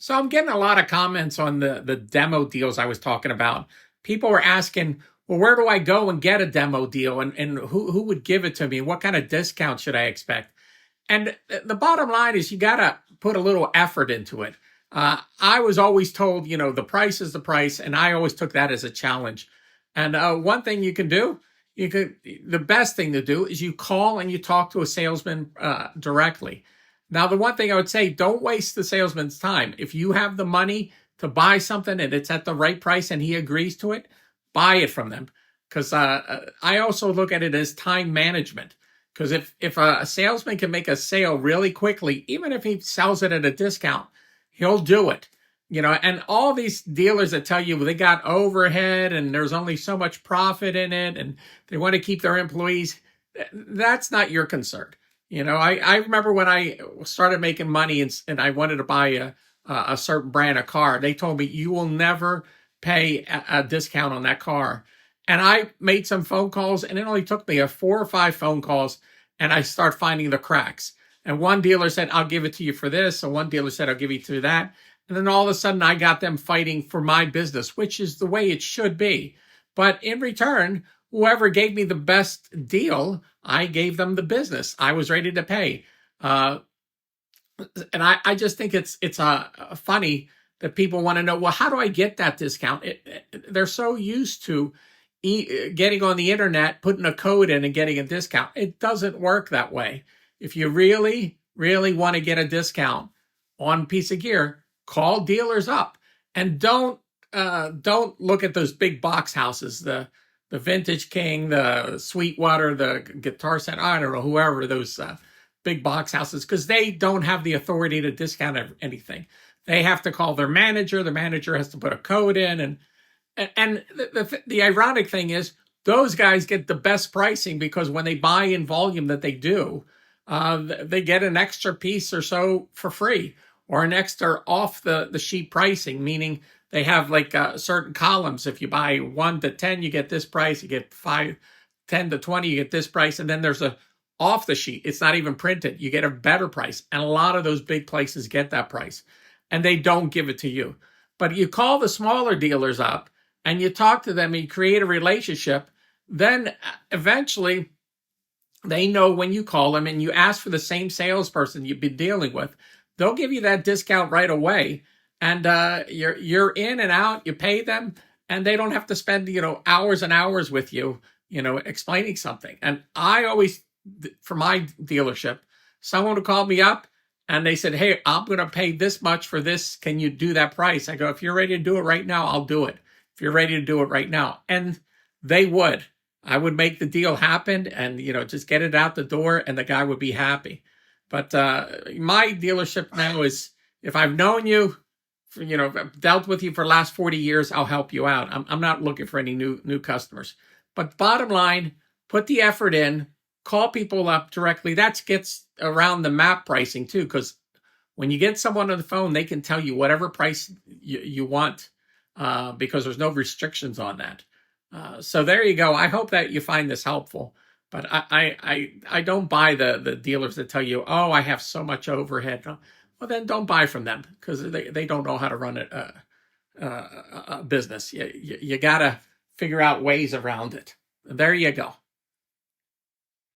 So I'm getting a lot of comments on the demo deals I was talking about. People were asking, well, where do I go and get a demo deal, and who would give it to me? What kind of discount should I expect? And the bottom line is you got to put a little effort into it. I was always told, the price is the price, and I always took that as a challenge. And one thing you can do, the best thing to do is you call and you talk to a salesman directly. Now, the one thing I would say, don't waste the salesman's time. If you have the money to buy something and it's at the right price and he agrees to it, buy it from them. Because I also look at it as time management. Because if a salesman can make a sale really quickly, even if he sells it at a discount, he'll do it. And all these dealers that tell you they got overhead and there's only so much profit in it and they want to keep their employees, that's not your concern. I remember when I started making money and I wanted to buy a certain brand of car, they told me you will never pay a discount on that car. And I made some phone calls, and it only took me 4 or 5 phone calls, and I start finding the cracks. And one dealer said, I'll give it to you for this. And one dealer said, I'll give you to that. And then all of a sudden, I got them fighting for my business, which is the way it should be. But in return, whoever gave me the best deal, I gave them the business. I was ready to pay. And I just think it's funny that people want to know, well, how do I get that discount? They're so used to getting on the internet, putting a code in and getting a discount. It doesn't work that way. If you really, really want to get a discount on a piece of gear, call dealers up and don't look at those big box houses, the Vintage King, the Sweetwater, the Guitar Center, I don't know, whoever, those big box houses, because they don't have the authority to discount anything. They have to call their manager. The manager has to put a code in, and the ironic thing is those guys get the best pricing because when they buy in volume that they do, they get an extra piece or so for free or an extra off the sheet pricing, meaning they have like certain columns. If you buy 1 to 10, you get this price. You get 10 to 20, you get this price. And then there's a off the sheet. It's not even printed. You get a better price. And a lot of those big places get that price and they don't give it to you. But you call the smaller dealers up and you talk to them and you create a relationship, then eventually they know when you call them and you ask for the same salesperson you've been dealing with, they'll give you that discount right away. And you're in and out, you pay them, and they don't have to spend, hours and hours with you, explaining something. And I always, for my dealership, someone would call me up and they said, hey, I'm going to pay this much for this. Can you do that price? I go, if you're ready to do it right now, I'll do it. If you're ready to do it right now. And they would. I would make the deal happen and, just get it out the door and the guy would be happy. But my dealership now is, if I've known you, I've dealt with you for the last 40 years, I'll help you out. I'm not looking for any new customers. But bottom line, put the effort in, call people up directly. That gets around the map pricing too, because when you get someone on the phone, they can tell you whatever price you want because there's no restrictions on that. So there you go. I hope that you find this helpful. But I don't buy the dealers that tell you, oh, I have so much overhead. Well, then don't buy from them because they don't know how to run a business. You got to figure out ways around it. There you go.